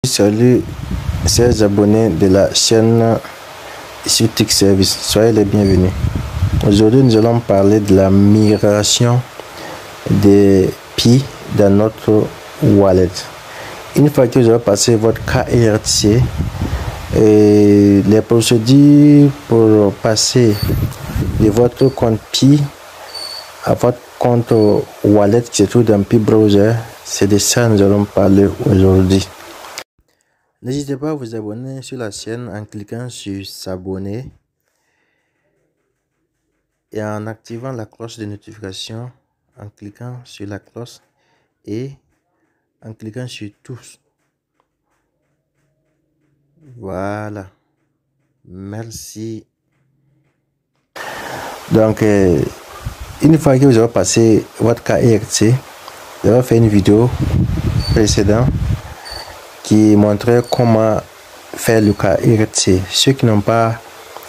Salut, chers abonnés de la chaîne Tech Service, soyez les bienvenus. Aujourd'hui, nous allons parler de la migration des Pi dans notre wallet. Une fois que vous avez passé votre KRC et les procédures pour passer de votre compte Pi à votre compte wallet qui se trouve dans Pi Browser, c'est de ça que nous allons parler aujourd'hui. N'hésitez pas à vous abonner sur la chaîne en cliquant sur s'abonner et en activant la cloche de notification, en cliquant sur la cloche et en cliquant sur tous. Voilà. Merci. Donc, une fois que vous avez passé votre KRC, vous avez fait une vidéo précédente qui montrait comment faire le KRC. Ceux qui n'ont pas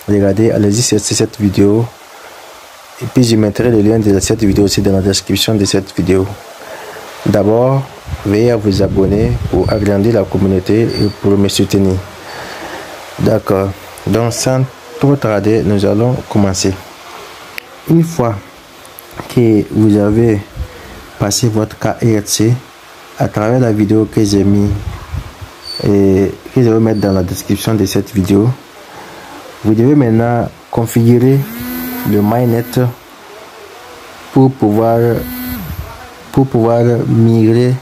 regardé, allez-y chercher cette vidéo. Et puis je mettrai le lien de cette vidéo aussi dans la description de cette vidéo. D'abord, veuillez à vous abonner pour agrandir la communauté et pour me soutenir. D'accord. Donc sans trop tarder, nous allons commencer. Une fois que vous avez passé votre KRC, à travers la vidéo que j'ai mis et que je vais mettre dans la description de cette vidéo, vous devez maintenant configurer le mainnet pour pouvoir migrer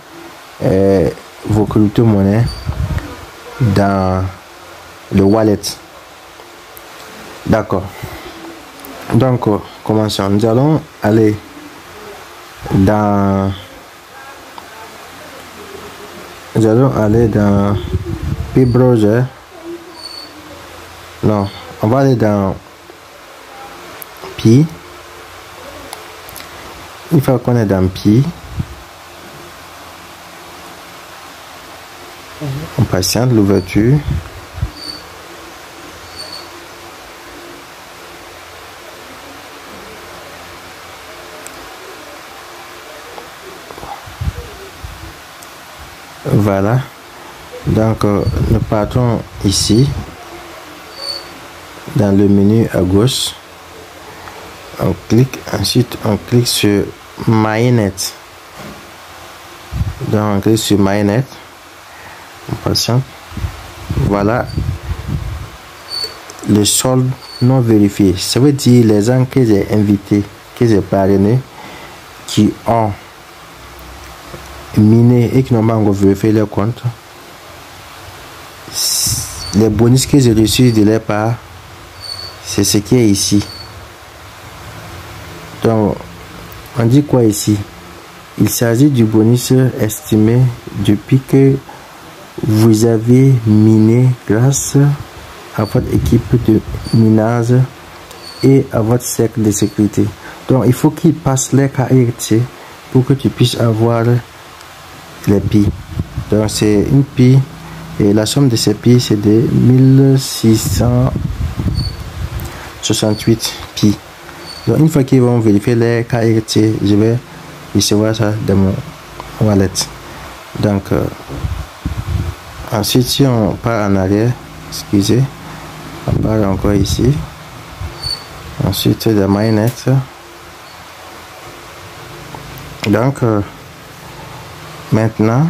vos crypto-monnaies dans le wallet. D'accord. Donc commençons. Nous allons aller dans Pi Browser. Non, on va aller dans Pi. Une fois qu'on est dans Pi, on patiente l'ouverture. Voilà. Donc nous partons ici dans le menu à gauche. On clique, ensuite on clique sur mainnet. Donc on clique sur mainnet. On patiente. Voilà le solde non vérifié. Ça veut dire les gens que j'ai invités, que j'ai parrainés, qui ont miné et qui n'ont pas encore vérifié leur compte. Les bonus que j'ai reçus de leur part, c'est ce qui est ici. Donc, on dit quoi ici? Il s'agit du bonus estimé depuis que vous avez miné grâce à votre équipe de minage et à votre cercle de sécurité. Donc, il faut qu'ils passent les KRC pour que tu puisses avoir les Pi. Donc, c'est une Pi et la somme de ces Pi, c'est de 1668 Pi. Donc une fois qu'ils vont vérifier les KRC, je vais recevoir ça dans mon wallet. Donc ensuite, si on part en arrière, excusez, on part encore ici. Ensuite le mainnet. Donc maintenant,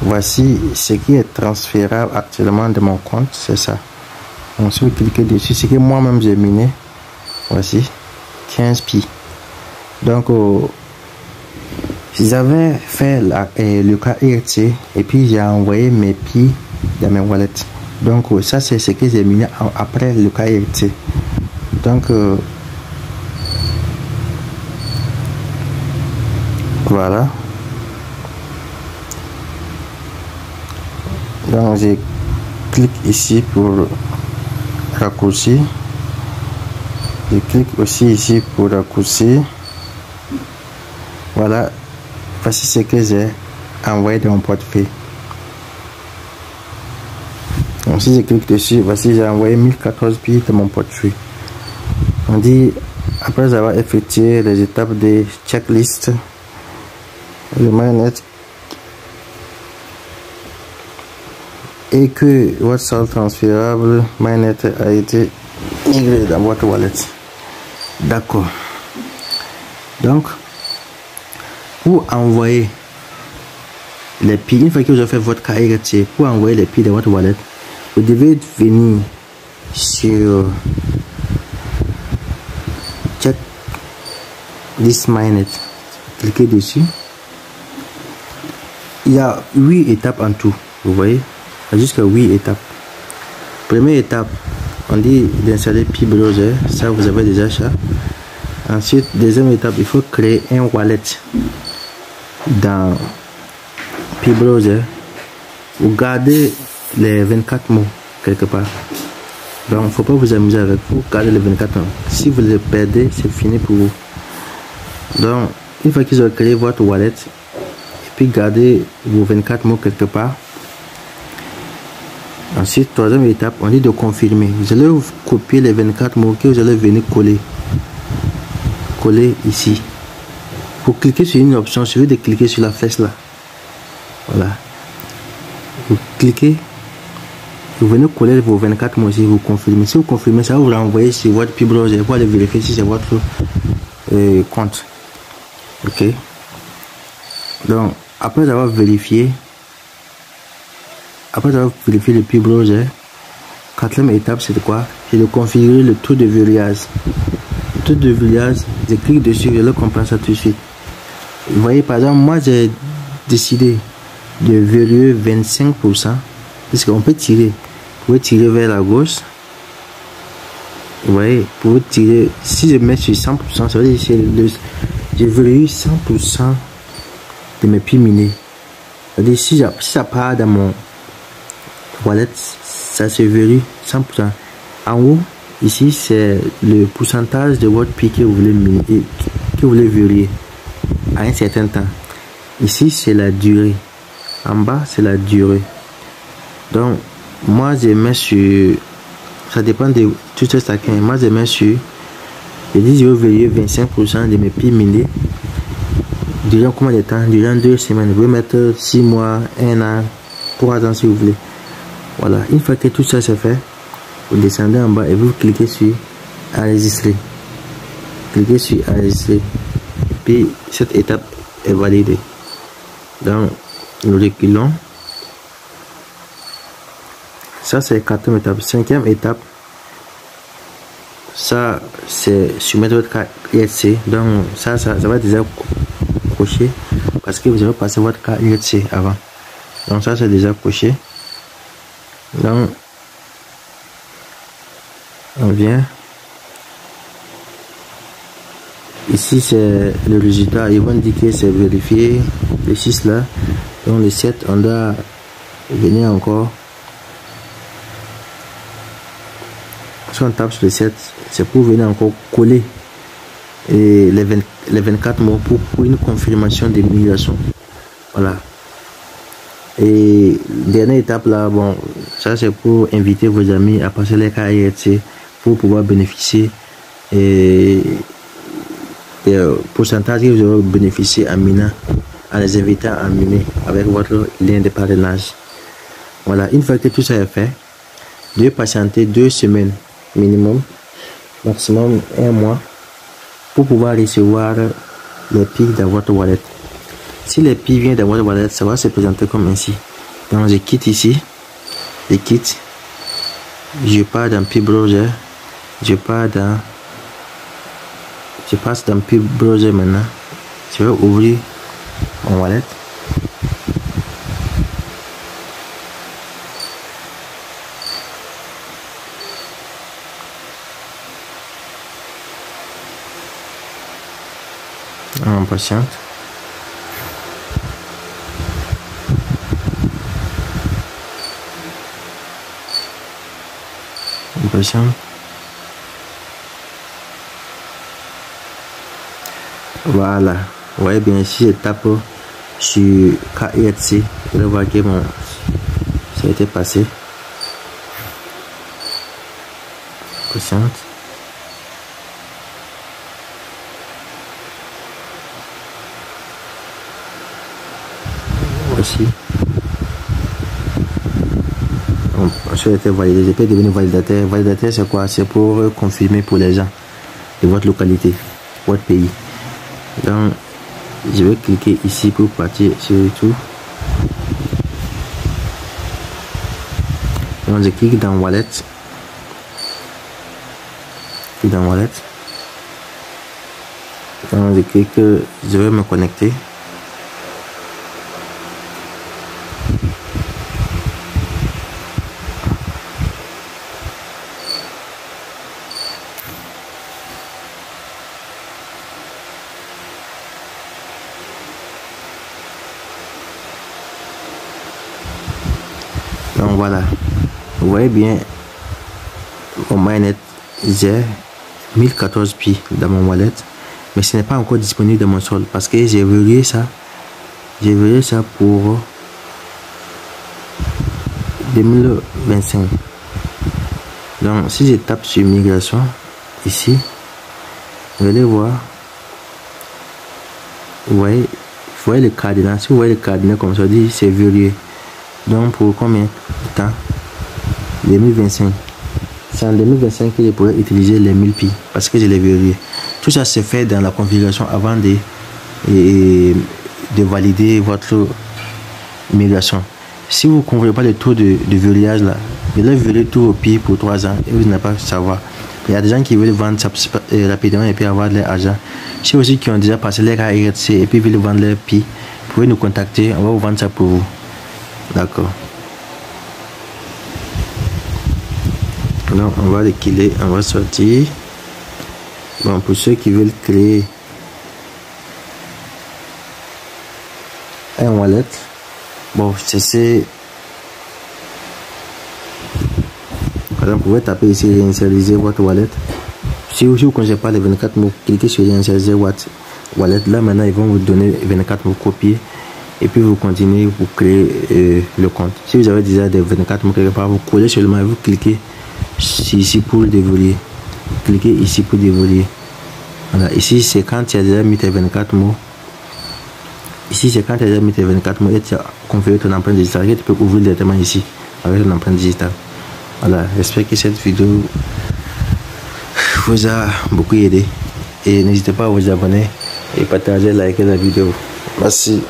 voici ce qui est transférable actuellement de mon compte, c'est ça. Donc si vous cliquez dessus, c'est que moi-même j'ai miné. Voici 15 Pi. Donc j'avais fait le KRC et puis j'ai envoyé mes Pi dans mes wallets. Donc ça c'est ce que j'ai mis après le KRC. Donc voilà. Donc je clique ici pour raccourcir. Je clique aussi ici pour raccourcir. Voilà, voici ce que j'ai envoyé dans mon portefeuille. Donc si je clique dessus, voici j'ai envoyé 1014 Pi dans mon portefeuille. On dit après avoir effectué les étapes de checklist, le mainnet et que votre saldo transférable Mainnet a été migré dans votre wallet. D'accord. Donc, pour envoyer les piles, une fois que vous avez fait votre KRT, pour envoyer les piles dans votre wallet, vous devez venir sur Check this Mainnet. Cliquez dessus. Il y a 8 étapes en tout. Vous voyez, il y a jusqu'à 8 étapes. Première étape, on dit d'installer Pi Browser. Ça, vous avez déjà ça. Ensuite, deuxième étape, il faut créer un wallet dans Pi Browser. Vous gardez les 24 mots quelque part. Donc, il ne faut pas vous amuser avec. Vous gardez les 24 mots. Si vous les perdez, c'est fini pour vous. Donc, une fois qu'ils ont créé votre wallet, et puis gardez vos 24 mots quelque part. Ensuite, troisième étape, on dit de confirmer. Vous allez copier les 24 mots que vous allez venir coller. Coller ici. Vous cliquez sur une option, suffit de cliquer sur la flèche là. Voilà. Vous cliquez. Vous venez coller vos 24 mots ici, vous confirmez. Si vous confirmez, ça va vous renvoyer sur votre Pi Browser pour aller vérifier si c'est votre compte. Ok. Donc, après avoir vérifié le Pi Browser, quatrième étape, c'est quoi? C'est de configurer le taux de verrouillage. Le taux de verrouillage, je clique dessus, je le comprends ça tout de suite. Vous voyez, par exemple, moi j'ai décidé de verrouiller 25%, parce qu'on peut tirer. Vous pouvez tirer vers la gauche. Vous voyez, pour tirer, si je mets sur 100%, ça veut dire que je verrouille 100% de mes Pi minés. C'est-à-dire si ça part dans mon wallet, ça se verrouille 100%. En haut, ici, c'est le pourcentage de votre Pi que vous voulez miner, que vous voulez verrouiller à un certain temps. Ici, c'est la durée. En bas, c'est la durée. Donc, moi, je mets sur... Ça dépend de tout ce chacun. Moi, je mets sur... Je dis, je vais verrouiller 25% de mes Pi minés. Durant combien de temps? Durant 2 semaines. Vous pouvez mettre 6 mois, 1 an, 3 ans si vous voulez. Voilà. Une fois que tout ça c'est fait, vous descendez en bas et vous cliquez sur enregistrer. Cliquez sur enregistrer. Et puis cette étape est validée. Donc nous reculons. Ça c'est la quatrième étape. Cinquième étape, ça c'est soumettre votre carte IRC. Donc ça va déjà coché parce que vous avez passé votre carte IRC avant. Donc ça c'est déjà coché. Donc on vient ici, c'est le résultat. Ils vont indiquer c'est vérifié. Le 6 là, donc le 7 on doit venir encore. Si on tape sur le 7, c'est pour venir encore coller et les 24 mots pour une confirmation de migration. Voilà. Et dernière étape là, bon, ça c'est pour inviter vos amis à passer les KRT pour pouvoir bénéficier et pourcentage que vous aurez bénéficié en minant, en les invitant à miner avec votre lien de parrainage. Voilà, une fois que tout ça est fait, vous devez patienter 2 semaines minimum, maximum 1 mois pour pouvoir recevoir les Pi dans votre wallet. Si les Pi viennent dans votre wallet, ça va se présenter comme ainsi. Donc je quitte ici, je quitte, je pars dans Pi Browser, je passe dans Pi Browser maintenant. Je vais ouvrir mon wallet. On patiente. On patiente. Voilà. Vous voyez bien ici, je tape sur KRT. Vous allez voir que bon, ça a été passé. Patiente. Voici. on souhaite être validé. Je peux devenir validateur. Validateur, c'est quoi? C'est pour confirmer pour les gens de votre localité, votre pays. Donc, je vais cliquer ici pour partir sur tout. Donc, je clique dans Wallet. Dans Wallet. Donc, je clique, je vais me connecter. Donc voilà, vous voyez bien mon mainnet, j'ai 1014 pi dans mon wallet, mais ce n'est pas encore disponible dans mon sol parce que j'ai verrouillé ça. J'ai verrouillé ça pour 2025. Donc si je tape sur migration ici, vous allez voir, vous voyez le cadenas. Si vous voyez le cadenas comme ça dit, c'est verrouillé. Donc pour combien de temps? 2025. C'est en 2025 que je pourrais utiliser les 1000 pi parce que je les verrouillé. Tout ça se fait dans la configuration avant de valider votre migration. Si vous ne comprenez pas le taux de verrouillage là, vous allez verrouiller tout au pi pour 3 ans et vous n'allez pas savoir. Il y a des gens qui veulent vendre ça rapidement et puis avoir de l'argent. Ceux aussi qui ont déjà passé les RRC et puis veulent vendre leur pi, vous pouvez nous contacter, on va vous vendre ça pour vous. D'accord. Donc on va le killer, on va sortir. Bon, pour ceux qui veulent créer un wallet, bon, c'est par exemple, vous pouvez taper ici réinitialiser votre wallet. Si vous ne connaissez pas les 24 mots, cliquez sur réinitialiser votre wallet. Là maintenant ils vont vous donner 24 mots copiés. Et puis vous continuez, vous créez le compte. Si vous avez déjà des 24 mots quelque part, vous collez seulement et vous cliquez ici pour déverrouiller. Cliquez ici pour déverrouiller. Voilà, ici c'est quand tu as déjà mis tes 24 mots. Ici c'est quand tu as déjà mis tes 24 mots et tu as configuré ton empreinte digitale. Et tu peux ouvrir directement ici avec ton empreinte digitale. Voilà, j'espère que cette vidéo vous a beaucoup aidé. Et n'hésitez pas à vous abonner et partager, liker la vidéo. Merci.